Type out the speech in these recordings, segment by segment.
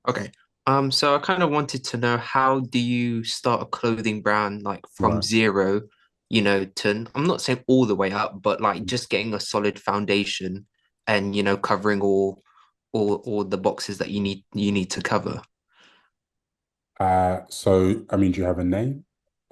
Okay. So I kind of wanted to know, how do you start a clothing brand like from Right. zero, to, I'm not saying all the way up, but like just getting a solid foundation and covering all the boxes that you need to cover. So I mean, do you have a name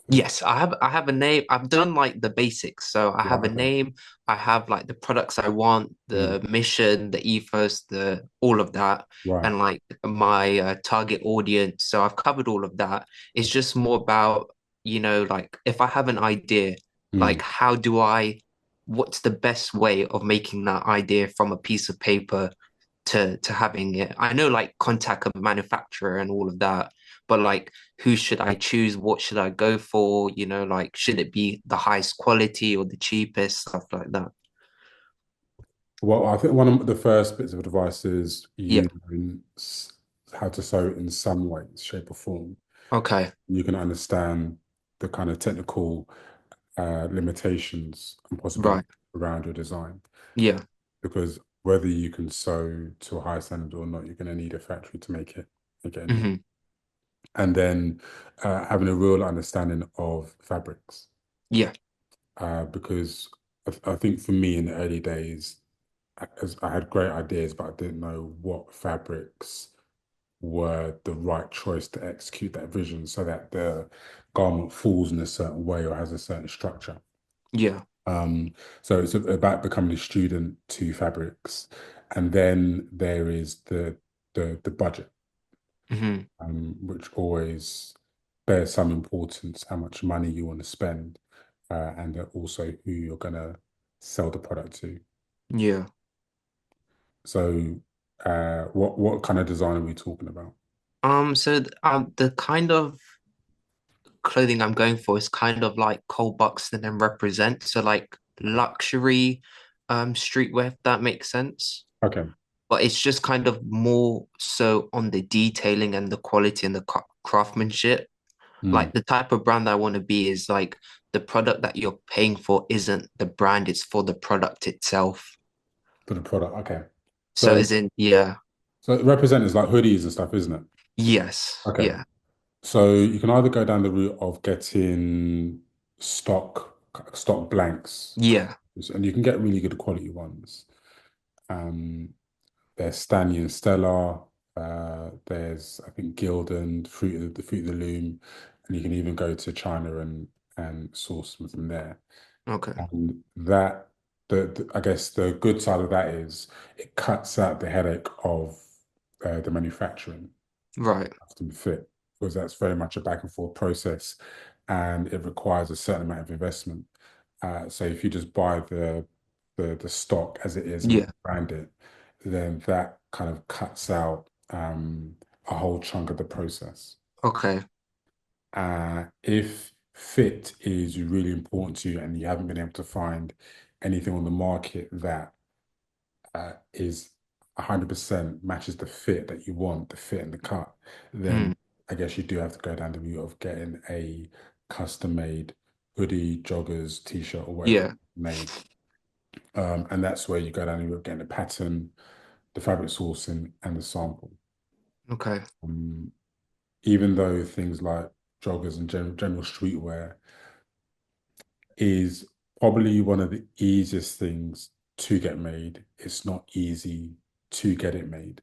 for it? Yes, I have a name. I've done like the basics. So I have Right, a okay. name, I have like the products I want, Mm, the mission, the ethos, the all of that, right. and like my target audience. So I've covered all of that. It's just more about, like if I have an idea, Mm, like what's the best way of making that idea from a piece of paper to having it. I know like contact a manufacturer and all of that, but like who should I choose? What should I go for? Like should it be the highest quality or the cheapest, stuff like that. well, I think one of the first bits of advice is Yeah. you learn how to sew in some way, shape, or form. Okay. You can understand the kind of technical limitations and possibilities Right. around your design. Yeah. Because whether you can sew to a high standard or not, you're going to need a factory to make it any. Hmm. And then having a real understanding of fabrics. Yeah. Because I think for me in the early days, as I had great ideas, but I didn't know what fabrics were the right choice to execute that vision so that the garment falls in a certain way or has a certain structure. Yeah. Um, so it's about becoming a student to fabrics. And then there is the budget, Hmm. which always bears some importance, how much money you want to spend, and also who you're gonna sell the product to. Yeah. So, what kind of design are we talking about? So the kind of clothing I'm going for is kind of like Cole Buxton and Represent, so like luxury streetwear, if that makes sense. Okay. But it's just kind of more so on the detailing and the quality and the craftsmanship. Mm, Like the type of brand I want to be is like the product that you're paying for isn't the brand, it's for the product itself. for the product. Okay. So So, as in, yeah, so represent is like hoodies and stuff, isn't it? yes, Okay. yeah, So you can either go down the route of getting stock stock blanks, yeah, and you can get really good quality ones. Um, there's Stanley and Stella. There's I think Gildan, Fruit of the Loom, and you can even go to China and source them from there. okay, And that I guess the good side of that is it cuts out the headache of the manufacturing right, custom fit because that's very much a back and forth process and it requires a certain amount of investment. So if you just buy the stock as it is and yeah, brand it, then that kind of cuts out a whole chunk of the process. okay, If fit is really important to you and you haven't been able to find anything on the market that is 100% matches the fit that you want, the fit and the cut, mm, then I guess you do have to go down the route of getting a custom made hoodie, joggers, t-shirt, or whatever yeah, made. And that's where you go down the route of getting the pattern, the fabric sourcing, and the sample. okay, Um, Even though things like joggers and general streetwear is probably one of the easiest things to get made, it's not easy to get it made.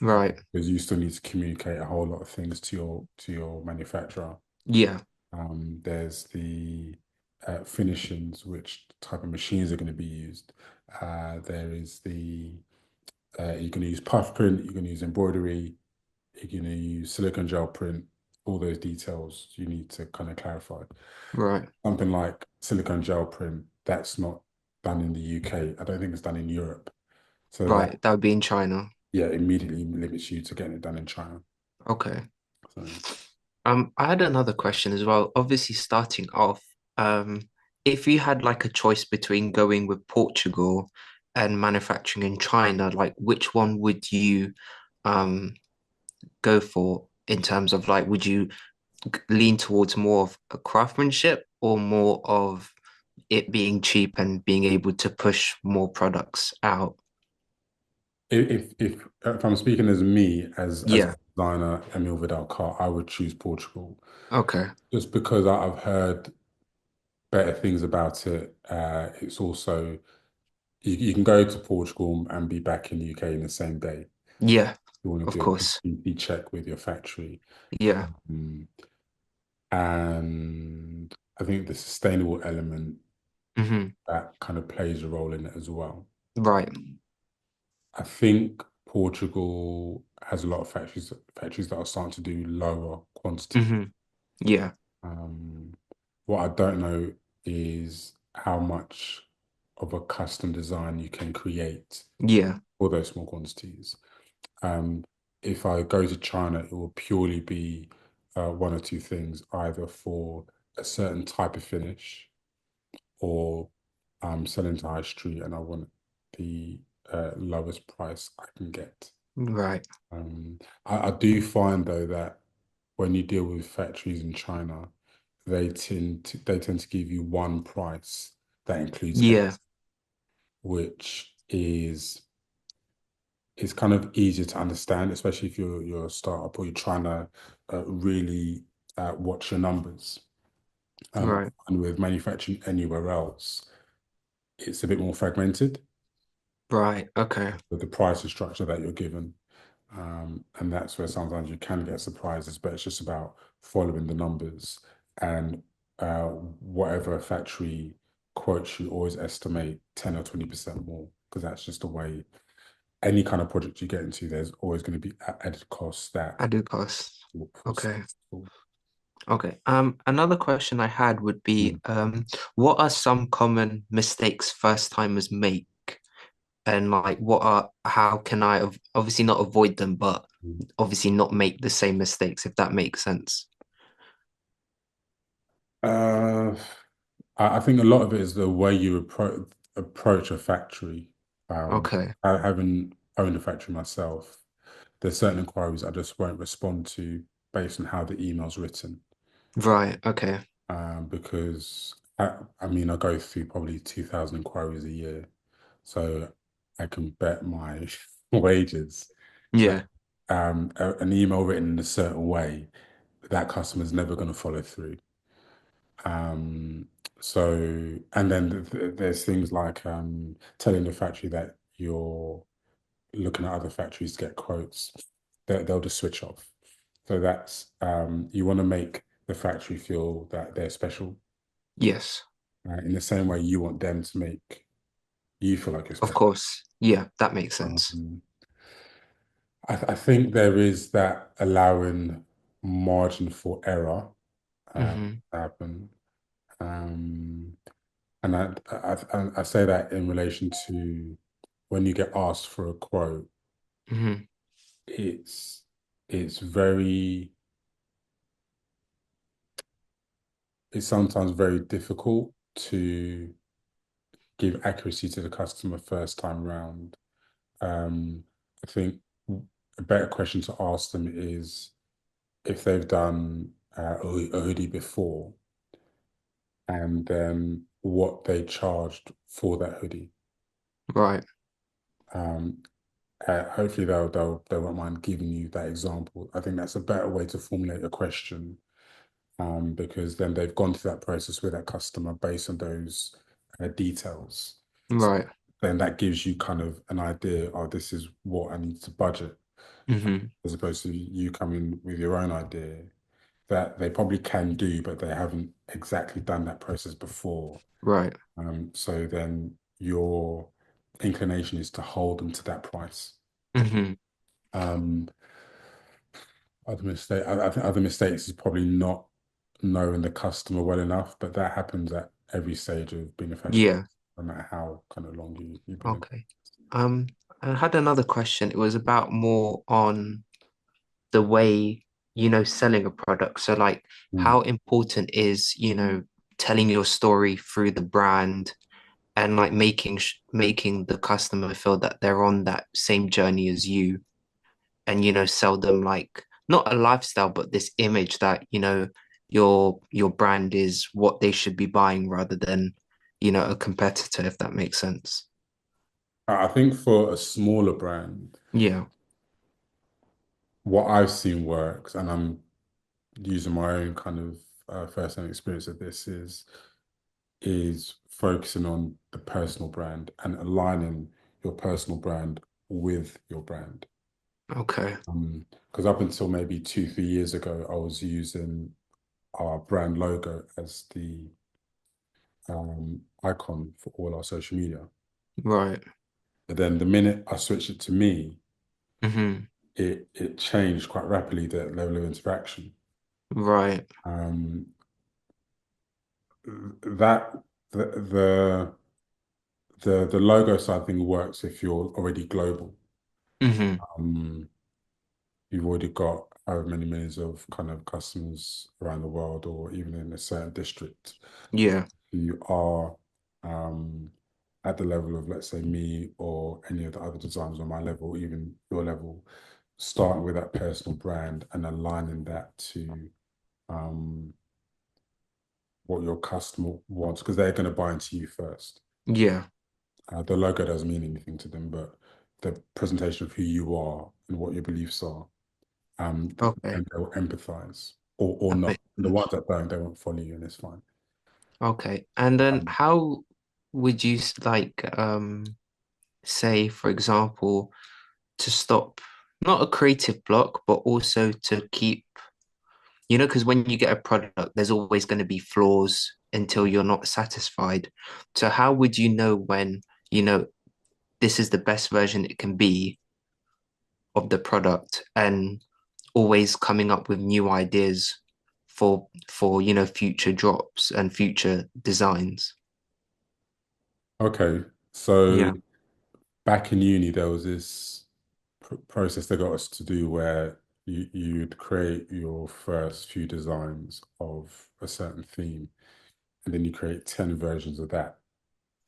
right, Because you still need to communicate a whole lot of things to your manufacturer. yeah, There's the finishings, which type of machines are going to be used. There is the you can use puff print, you can use embroidery, you can use silicone gel print. All those details you need to kind of clarify. right, Something like silicone gel print, that's not done in the UK. I don't think it's done in Europe. So that, right. That would be in China. yeah, immediately limits you to getting it done in China. Okay. So. I had another question as well. Obviously, starting off, um, if you had like a choice between going with Portugal and manufacturing in China, like which one would you um go for in terms of like, would you lean towards more of a craftsmanship or more of it being cheap and being able to push more products out? if I'm speaking as me as Yeah. designer Emile Vidal Carr, I would choose Portugal Okay. just because I've heard better things about it. It's also you can go to Portugal and be back in the UK in the same day. Yeah, You want of to do a course. complete check with your factory. Yeah. Mm. And I think the sustainable element Hmm. that kind of plays a role in it as well. Right. I think Portugal has a lot of factories that are starting to do lower quantity. Hmm. Yeah. Um, what I don't know is how much of a custom design you can create Yeah. for those small quantities. Um, if I go to China, it will purely be one or two things, either for a certain type of finish or I'm selling to high street and I want the lowest price I can get. Right. Um, I do find though that when you deal with factories in China, they tend to give you one price that includes everything, Yeah. which is kind of easier to understand, especially if you're a startup or you're trying to really watch your numbers. Right. And with manufacturing anywhere else, it's a bit more fragmented Right. Okay. with the pricing structure that you're given. And that's where sometimes you can get surprises, but it's just about following the numbers and whatever a factory quotes you always estimate 10 or 20% more because that's just the way any kind of project you get into, there's always going to be added costs that I do cost. look for. Okay. Okay. Another question I had would be, Mm. what are some common mistakes first timers make? And like, how can I obviously not avoid them, but obviously not make the same mistakes, if that makes sense. Uh, I think a lot of it is the way you approach a factory. Okay. Having owned a factory myself, there's certain inquiries I just won't respond to based on how the email's written. Right. Okay. Because I mean, I go through probably 2,000 inquiries a year, so I can bet my wages that Yeah. an email written in a certain way, that customer's never going to follow through. Um, and then there's things like telling the factory that you're looking at other factories to get quotes, they'll just switch off. So that's you want to make the factory feel that they're special, Yes. in the same way you want them to make you feel like you're Of special. course. Yeah, that makes sense. Um, I think there is that allowing margin for error Hmm. happen. Um, and I say that in relation to when you get asked for a quote, Hmm. it's it's very it's sometimes very difficult to give accuracy to the customer first time round. Um, I think a better question to ask them is if they've done a hoodie before and what they charged for that hoodie. Right. Um, hopefully they won't mind giving you that example. I think that's a better way to formulate a question, because then they've gone through that process with that customer based on those details. So Right. then that gives you kind of an idea, oh, this is what I need to budget, Hmm. as opposed to you coming with your own idea that they probably can do, but they haven't exactly done that process before. Right. So then your inclination is to hold them to that price. Hmm. Um, I think other mistakes is probably not knowing the customer well enough, but that happens at every stage of being a fashion, Yeah. no matter how kind of long you've been in. Okay. Um, I had another question. It was about more on the way, selling a product. So like Mm. how important is, telling your story through the brand and like making the customer feel that they're on that same journey as you and sell them like not a lifestyle but this image that your brand is what they should be buying rather than a competitor, if that makes sense. I think for a smaller brand, Yeah. what I've seen works, and I'm using my own kind of first-hand experience of this is focusing on the personal brand and aligning your personal brand with your brand. Okay. Because up until maybe 2, 3 years ago, I was using our brand logo as the icon for all our social media. Right. But then the minute I switched it to me, Hmm. it changed quite rapidly the level of interaction. Right. Um, that the the logo side thing works if you're already global. Hmm. Um, you've already got however many millions of kind of customers around the world, or even in a certain district. Yeah. You are um, at the level of, let's say, me or any of the other designers on my level, even your level, starting with that personal brand and aligning that to um, what your customer wants, because they're going to buy into you first. Yeah. The logo doesn't mean anything to them, but the presentation of who you are and what your beliefs are, Okay. and they'll empathize or That not. makes The sense. ones that don't, they won't follow you, and it's fine. Okay. And then Um, how would you like say, for example, to stop not a creative block, but also to keep, because when you get a product, there's always going to be flaws until you're not satisfied. So how would you know when, you know, this is the best version it can be of the product and always coming up with new ideas for future drops and future designs? okay, so Yeah. back in uni, there was this process they got us to do where you'd create your first few designs of a certain theme, and then you create 10 versions of that.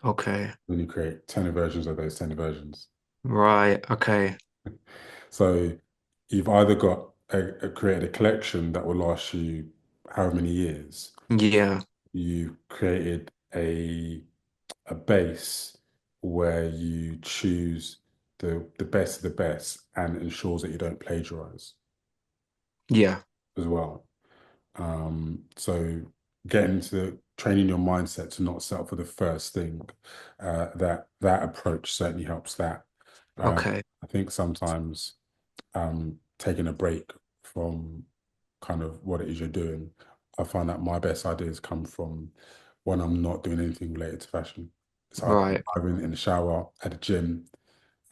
Okay. Then you create 10 versions of those 10 versions. Right. Okay. So you've either got created a collection that will last you however many years. Yeah. You created a base where you choose the best of the best and ensures that you don't plagiarize Yeah. as well. So getting to training your mindset to not settle for the first thing, that approach certainly helps that. Okay. I think sometimes taking a break from kind of what it is you're doing, I find that my best ideas come from when I'm not doing anything related to fashion. So Right. I've been in the shower, at the gym,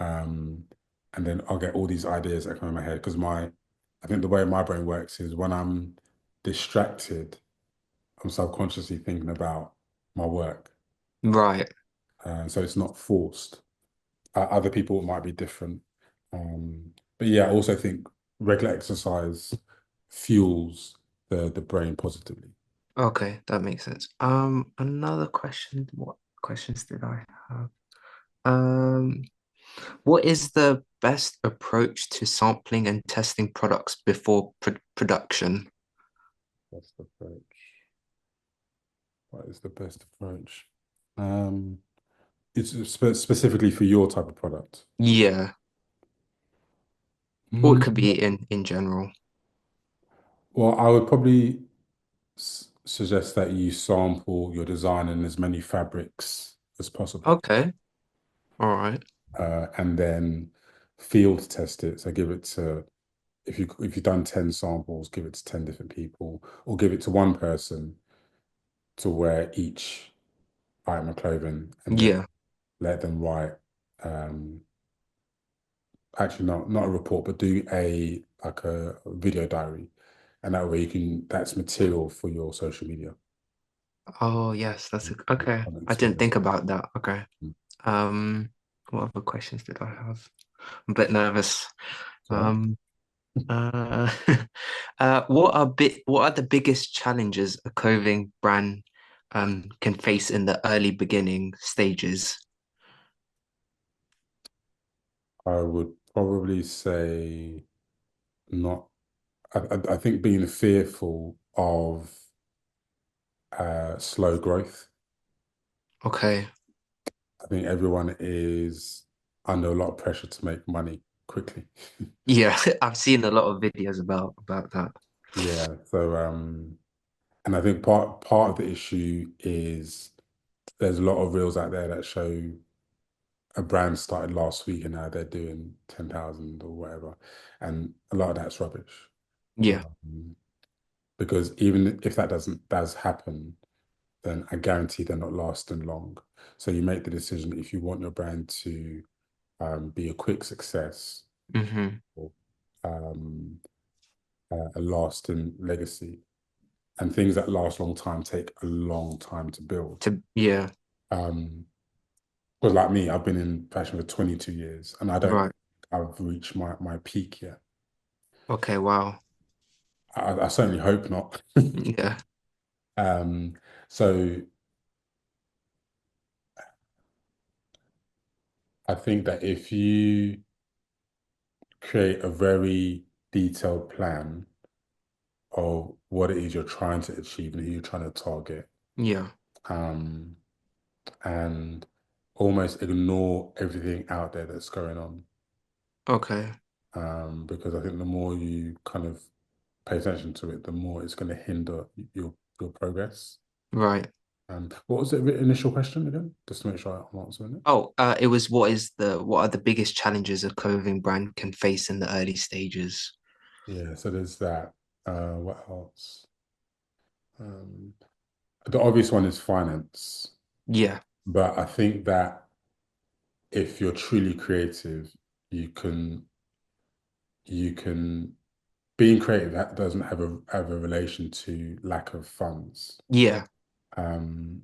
um, and then I'll get all these ideas that come in my head because I think the way my brain works is when I'm distracted, I'm subconsciously thinking about my work. Right. So it's not forced. Other people might be different. But yeah, I also think regular exercise fuels the brain positively. Okay, that makes sense. Another question. What questions did I have? Um, what is the best approach to sampling and testing products before production? That's the approach. What is the best approach? Um, it's specifically for your type of product. Yeah, or it could Mm. be in general. Well, I would probably suggest that you sample your design in as many fabrics as possible, Okay, all right. and then field test it. So give it to if you've done 10 samples, give it to 10 different people, or give it to one person to wear each item of clothing, and then Yeah. let them write. Um, Actually, not a report, but do a like a video diary, and that way you can that's material for your social media Oh, yes, okay. I didn't experience. think about that. Okay. Um, what other questions did I have? I'm a bit nervous. Right. Um, Uh, what are the biggest challenges a clothing brand can face in the early beginning stages? I would probably say not. I think being fearful of slow growth. Okay. I think everyone is. under a lot of pressure to make money quickly. Yeah, I've seen a lot of videos about that. Yeah. So and I think part of the issue is there's a lot of reels out there that show a brand started last week and now they're doing 10,000 or whatever. And a lot of that's rubbish. Yeah. Um, because even if that does happen, then I guarantee they're not lasting long. So you make the decision if you want your brand to be a quick success Hmm. or um, a lasting legacy. And things that last a long time take a long time to build. Yeah, Um, because like me, I've been in fashion for 22 years and I don't right. think I've reached my peak yet. Okay, wow. I certainly hope not. Yeah, Um, so I think that if you create a very detailed plan of what it is you're trying to achieve and who you're trying to target, yeah. um, and almost ignore everything out there that's going on. Okay, Because I think the more you kind of pay attention to it, the more it's going to hinder your progress. right. What was the initial question again? Just to make sure I'm answering it. Oh, it was what are the biggest challenges a clothing brand can face in the early stages? Yeah, so there's that. What else? Um, the obvious one is finance, Yeah, but I think that if you're truly creative, you can you can being creative that doesn't have a relation to lack of funds. yeah, Um,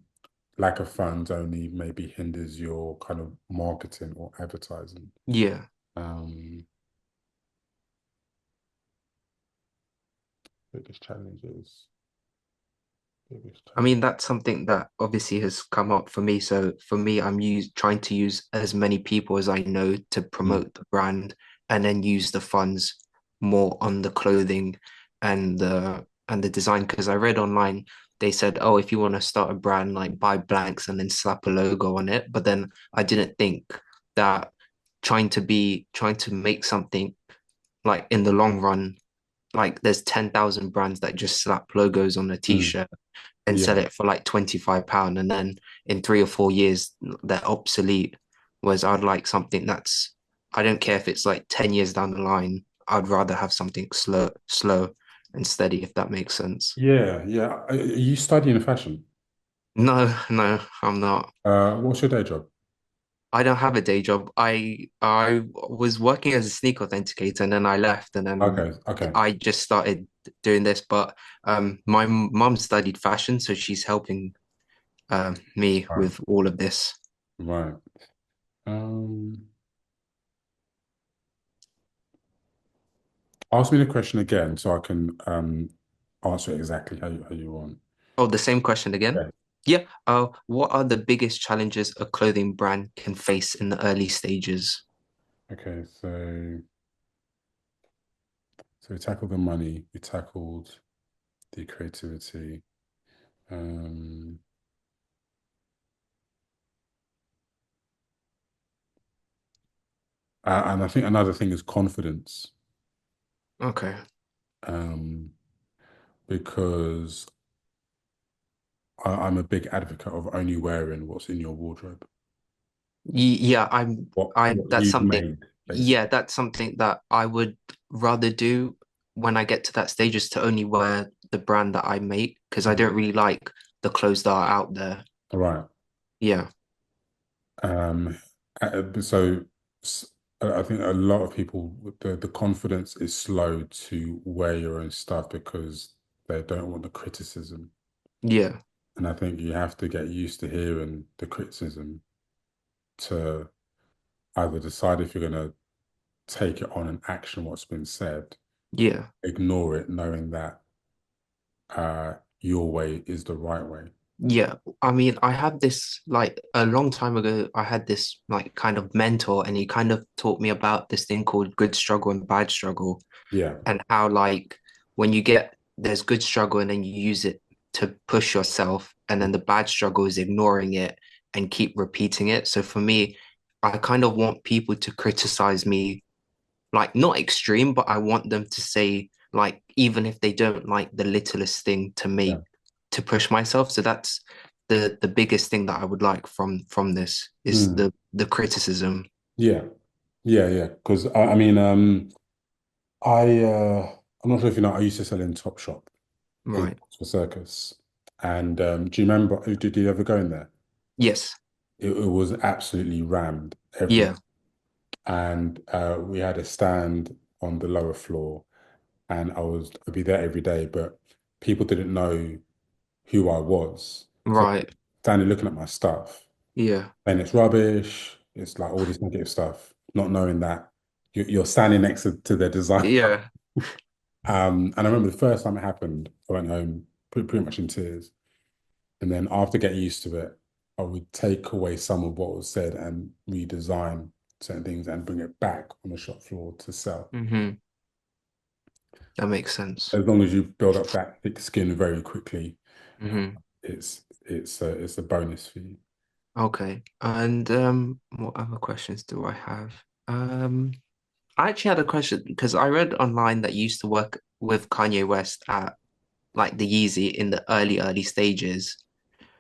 Lack of funds only maybe hinders your kind of marketing or advertising. yeah. Um, biggest challenges, biggest I mean, challenge. that's something that obviously has come up for me. So for me, trying to use as many people as I know to Mm, promote the brand and then use the funds more on the clothing and the design. Because I read online, they said, oh, if you want to start a brand, like buy blanks and then slap a logo on it. But then I didn't think that trying to make something like in the long run, like there's 10,000 brands that just slap logos on a mm, t-shirt and sell yeah. it for like £25 and then in 3 or 4 years they're obsolete. Whereas I'd like something that's I don't care if it's like 10 years down the line, I'd rather have something slow and steady, if that makes sense. Yeah, yeah. Are you studying fashion? No, no, I'm not. What's your day job? I don't have a day job. I was working as a sneaker authenticator and then I left and then Okay, okay. I just started doing this. But my mum studied fashion, so she's helping me Right, with all of this. right. Um, Ask me the question again so I can answer it exactly how you want. Oh, the same question again? Yeah. Yeah. What are the biggest challenges a clothing brand can face in the early stages? Okay, so we tackled the money, we tackled the creativity. Um, and I think another thing is confidence. Okay. Um, because I'm a big advocate of only wearing what's in your wardrobe, Yeah, what that's you've something, made, yeah, basically. that's something that I would rather do when I get to that stage is to only wear the brand that I make because I Mm. don't really like the clothes that are out there. All right. Yeah. Um, so s- I think a lot of people, the confidence is slow to wear your own stuff because they don't want the criticism. Yeah. And I think you have to get used to hearing the criticism to either decide if you're going to take it on and action what's been said, Yeah. ignore it, knowing that your way is the right way. Yeah, I mean, I had this like a long time ago. I had this like kind of mentor, and he kind of taught me about this thing called good struggle and bad struggle, Yeah. and how like when you get there's good struggle and then you use it to push yourself, and then the bad struggle is ignoring it and keep repeating it. So for me, I kind of want people to criticize me, like not extreme, but I want them to say like even if they don't like the littlest thing to Yeah. make to push myself. So that's the biggest thing that I would like from this is Mm. the criticism. Yeah. Yeah, yeah. Because I mean, I'm not sure if you know, I used to sell in Topshop in Right. Oxford Circus. And do you remember, did you ever go in there? Yes. It was absolutely rammed every, Yeah. and we had a stand on the lower floor, and I'd be there every day, but people didn't know who I was. So Right. standing looking at my stuff, Yeah. and it's rubbish. It's like all this negative stuff, not knowing that you're standing next to their design. Yeah. And I remember the first time it happened, I went home pretty much in tears. And then after getting used to it, I would take away some of what was said and redesign certain things and bring it back on the shop floor to sell. That makes sense. As long as you build up that thick skin very quickly, hmm it's a bonus for you. Okay. And what other questions do I have? Um, I actually had a question because I read online that you used to work with Kanye West at like the Yeezy in the early stages.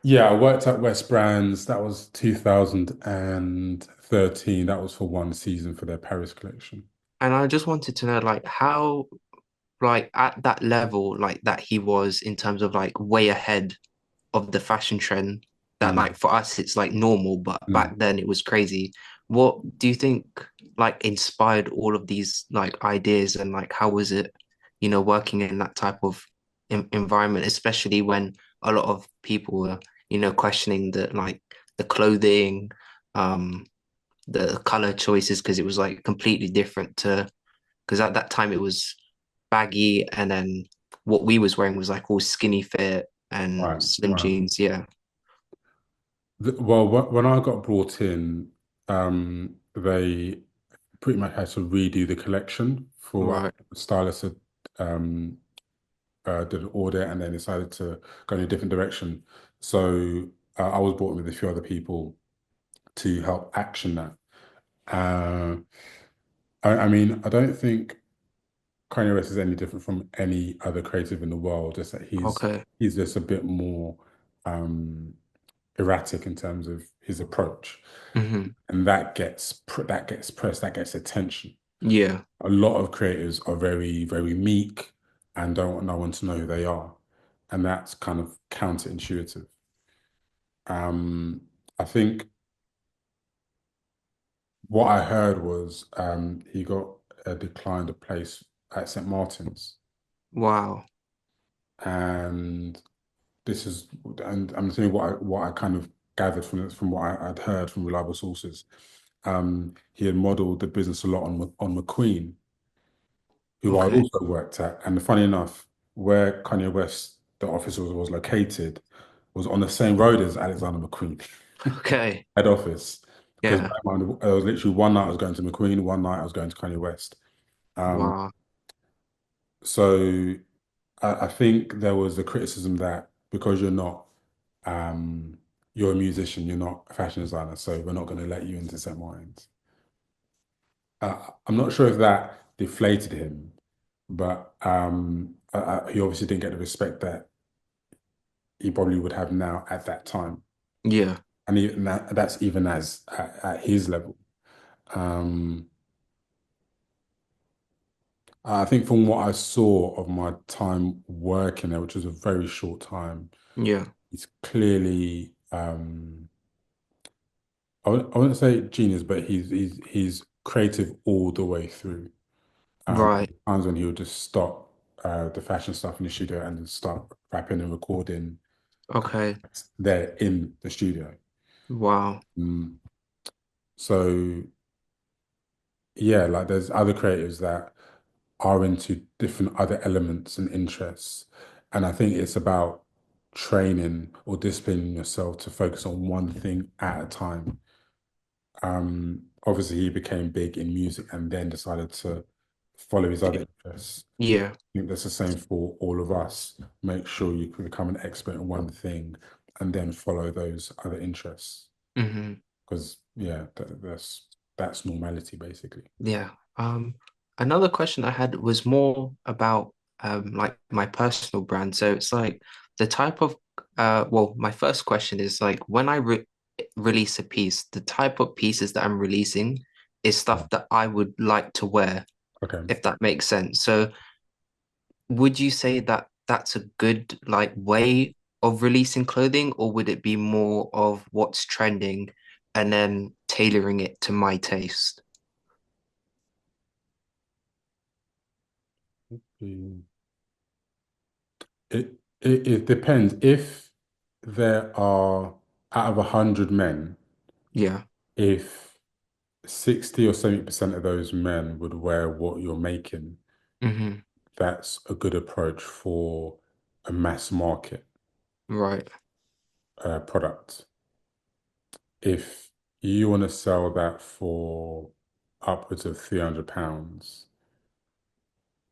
Yeah, I worked at West Brands. That was 2013. That was for one season for their Paris collection. And I just wanted to know like how like at that level like that he was in terms of like way ahead of the fashion trend that Mm, like for us it's like normal, but mm. back then it was crazy. What do you think like inspired all of these like ideas and like how was it, working in that type of environment, especially when a lot of people were, questioning the clothing, um, the color choices because it was like completely different to because at that time it was baggy and then what we was wearing was like all skinny fit and Right, slim right. jeans. Yeah. Well, when I got brought in, they pretty much had to redo the collection for Right. the stylist had did an audit and then decided to go in a different direction. So I was brought in with a few other people to help action that. Uh, I mean, I don't think Kanye West is any different from any other creative in the world. Just that Okay. he's just a bit more um, erratic in terms of his approach, hmm and that gets press, that gets attention. Yeah. A lot of creators are very meek and don't want no one to know who they are, and that's kind of counterintuitive. Um, I think what I heard was he got declined a place at St. Martin's, Wow. and this is, and I'm saying what I kind of gathered from what I'd heard from reliable sources. He had modeled the business a lot on McQueen, who I Okay. also worked at. And funny enough, where Kanye West, the office was located, was on the same road as Alexander McQueen Okay. head office. Because Yeah. I was literally one night I was going to McQueen, one night I was going to Kanye West. Um, Wow. so I think there was a criticism that because um, you're a musician, you're not a fashion designer, so we're not going to let you into St. Martin's. I'm not sure if that deflated him, but he obviously didn't get the respect that he probably would have now at that time, Yeah. and that's even as at his level. Um, I think from what I saw of my time working there, which was a very short time, Yeah. he's clearly I wouldn't say genius, but he's creative all the way through. Right. Times when he would just stop the fashion stuff in the studio and then start rapping and recording Okay. there in the studio. Wow. Mm. So yeah, like there's other creatives that are into different other elements and interests. And I think it's about training or disciplining yourself to focus on one thing at a time. Obviously, he became big in music and then decided to follow his other interests. Yeah. I think that's the same for all of us. Make sure you can become an expert in one thing and then follow those other interests. hmm Because yeah, that's normality basically. Yeah. Another question I had was more about like my personal brand. So it's like the type of well, my first question is like when I release a piece, the type of pieces that I'm releasing is Yeah. stuff that I would like to wear, Okay. if that makes sense. So would you say that that's a good like way of releasing clothing, or would it be more of what's trending and then tailoring it to my taste? Mm. It depends. If there are out of 100 men, Yeah. if 60 or 70% of those men would wear what you're making, Hmm. that's a good approach for a mass market Right. product. If you want to sell that for upwards of £300,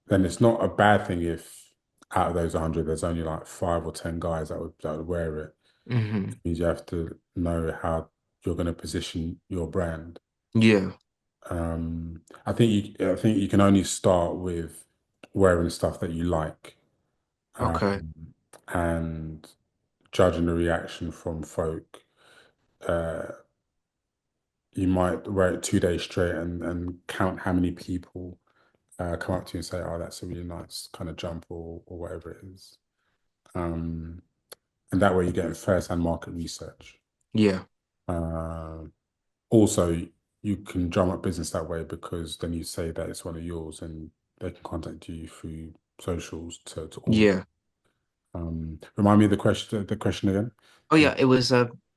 then it's not a bad thing if out of those 100, there's only like 5 or 10 guys that would wear it. It Hmm. means you have to know how you're going to position your brand. Yeah. I think you can only start with wearing stuff that you like, Okay. and judging the reaction from folk. Uh, you might wear it 2 days straight and count how many people come up to you and say, "Oh, that's a really nice kind of jump," or whatever it is. Um, and that way you're getting first-hand market research. Yeah. Uh, Also, you can drum up business that way because then you say that it's one of yours and they can contact you through socials to order. Yeah. Remind me of the question again. Oh yeah, it was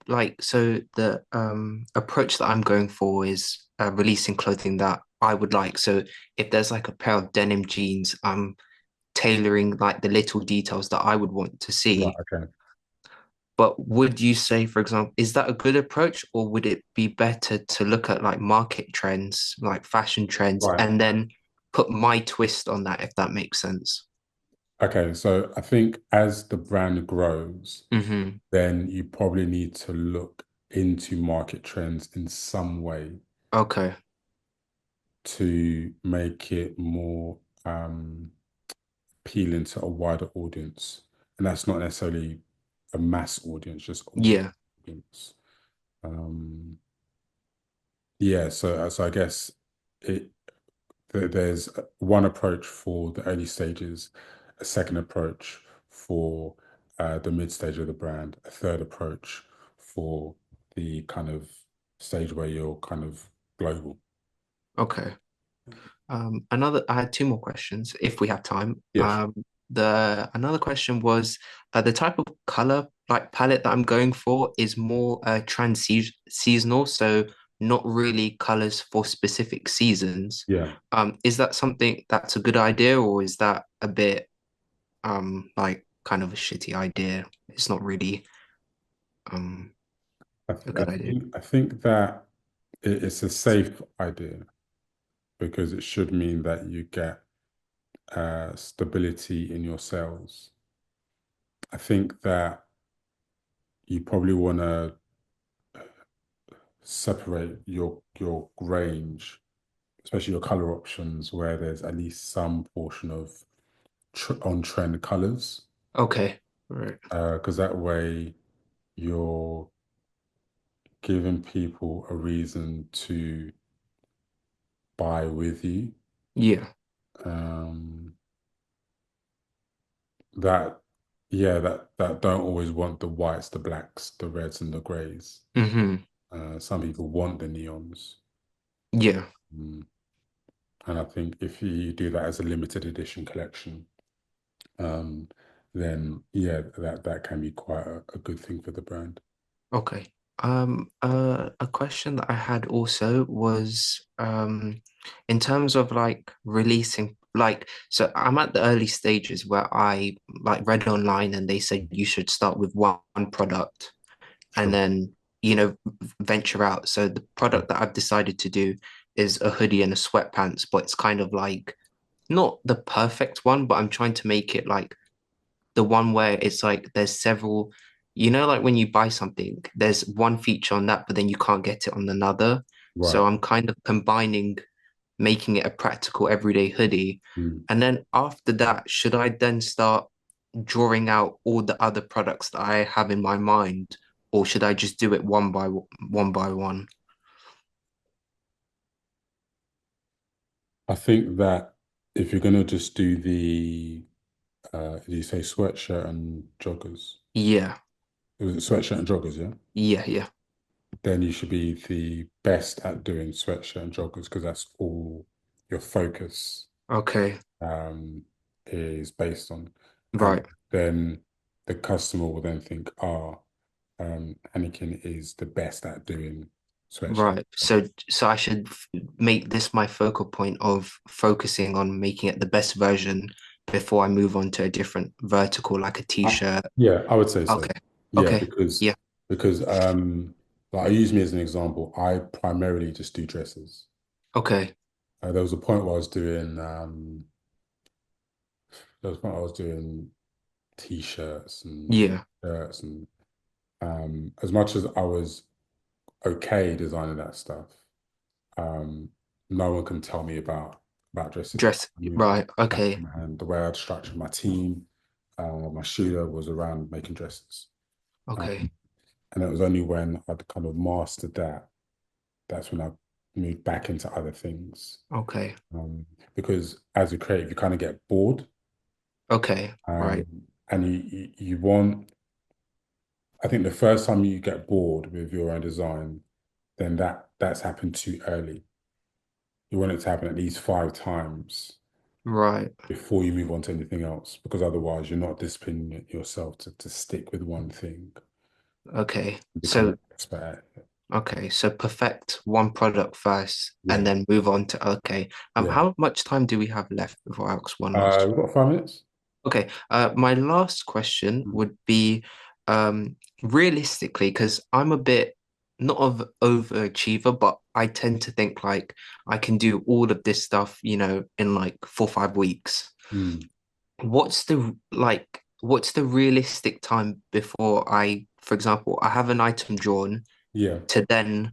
like so the approach that I'm going for is releasing clothing that I would like. So if there's like a pair of denim jeans, I'm tailoring like the little details that I would want to Right, see. okay. But would you say, for example, is that a good approach, or would it be better to look at like market trends, like fashion trends, Right. and then put my twist on that, if that makes sense? Okay, so I think as the brand grows, Hmm. then you probably need to look into market trends in some way Okay. to make it more appealing to a wider audience. And that's not necessarily a mass audience, just a wider Yeah. audience. Um, yeah, so I guess it there's one approach for the early stages, a second approach for the mid stage of the brand, a third approach for the kind of stage where you're kind of global. Okay. I had two more questions if we have time. Yes. The another question was the type of color like palette that I'm going for is more seasonal, so not really colors for specific seasons. Yeah. Is that something that's a good idea, or is that a bit like kind of a shitty idea? It's not really um I, a th I good idea. think I think that it's a safe idea because it should mean that you get stability in your sales. I think that you probably want to separate your range, especially your color options, where there's at least some portion of tr on trend colors, Okay. Right. because that way you're giving people a reason to buy with you. Yeah. Um, that yeah, that don't always want the whites, the blacks, the reds, and the grays. Hmm. Some people want the neons. Yeah. Mm. And I think if you do that as a limited edition collection, um, then yeah, that can be quite a good thing for the brand. Okay. A question that I had also was, in terms of like releasing, like, so I'm at the early stages where I like read online and they said you should start with one product and Sure. then, venture out. So the Yeah. product that I've decided to do is a hoodie and a sweatpants, but it's kind of like not the perfect one, but I'm trying to make it like the one where it's like there's several. like when you buy something, there's one feature on that, but then you can't get it on another. So Right. I'm kind of combining, making it a practical everyday hoodie. Mm. And then after that, should I then start drawing out all the other products that I have in my mind, or should I just do it one by one? I think that if you're gonna just do the did you say sweatshirt and joggers? Yeah, It was sweatshirt and joggers, yeah? yeah. Then you should be the best at doing sweatshirt and joggers because that's all your focus Okay, um, is based on. And right, then the customer will then think, Anakin is the best at doing sweatshirt. right. So I should make this my focal point of focusing on making it the best version before I move on to a different vertical, like a t-shirt. Yeah, I would say so. Okay, Yeah, okay, yeah, because like I use me as an example. I primarily just do dresses. okay, There was a point where I was doing t-shirts and yeah, shirts and as much as I was okay designing that stuff, um, no one can tell me about dresses. dress, I moved right, back okay, from hand. The way I'd structured my team, my shooter was around making dresses. okay, Um, and it was only when I'd kind of mastered that, that's when I moved back into other things. okay, Because as a creative, you kind of get bored, okay, right, and you want. I think the first time you get bored with your own design, then that's happened too early. You want it to happen at least 5 times right, before you move on to anything else, because otherwise you're not disciplining yourself to stick with one thing okay. and become So an expert at it. okay, so perfect one product first and Yeah, then move on to okay. yeah. How much time do we have left before I ask one last? We've got 5 minutes. Okay, my last question Mm. would be realistically, because I'm a bit not of overachiever, but I tend to think like I can do all of this stuff, in like 4 or 5 weeks. Mm. What's the realistic time before for example, I have an item drawn Yeah, to then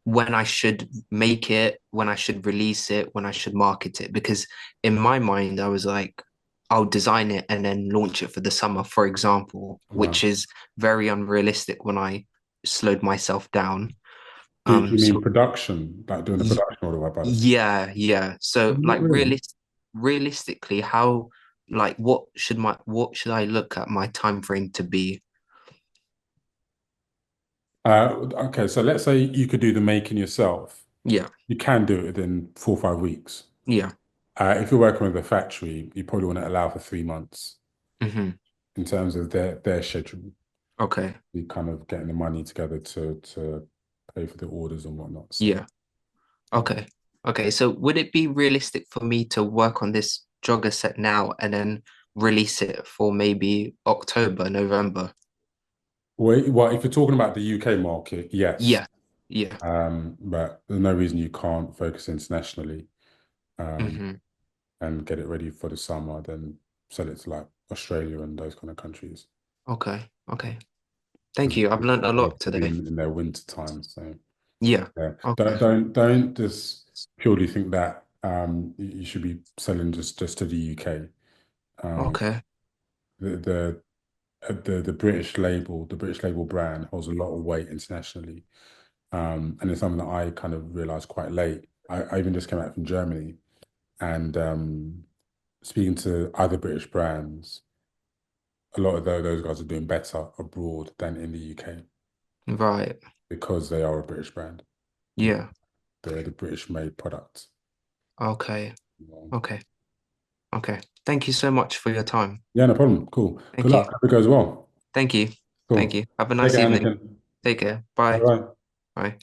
when I should make it, when I should release it, when I should market it. Because in my mind, I was like, I'll design it and then launch it for the summer, for example, right. which is very unrealistic when I slowed myself down. Do you mean So production, like doing the y production order by the time? yeah. So Not like really. realistically, how like what should I look at my time frame to be? Okay, so let's say you could do the making yourself. Yeah, You can do it within 4 or 5 weeks. yeah. If you're working with a factory, you probably want to allow for 3 months Hmm. in terms of their schedule. Okay. You kind of getting the money together to pay for the orders and whatnot. So Yeah. yeah. Okay. Okay. So would it be realistic for me to work on this jogger set now and then release it for maybe October, November? Well, if you're talking about the UK market, yes. Yeah. Yeah. But there's no reason you can't focus internationally um, Hmm. and get it ready for the summer, then sell it to like Australia and those kind of countries. Okay. Okay. Thank Because you. I've learned a they'll lot be today. in their winter time. So Yeah. yeah, Okay. don't just purely think that you should be selling just to the UK. Um, Okay. the the the British label brand holds a lot of weight internationally. And it's something that I kind of realized quite late. I even just came out from Germany and speaking to other British brands, a lot of those guys are doing better abroad than in the UK Right. because they are a British brand. You know, Yeah. they're the British made products. Okay. You know. Okay. Okay. Thank you so much for your time. Yeah, no problem. Cool. Good Thank you. luck. Hope it goes well. Thank you. Thank Cool. you. Have a Take nice care, evening. Anakin. Take care. Bye Bye. bye. Bye.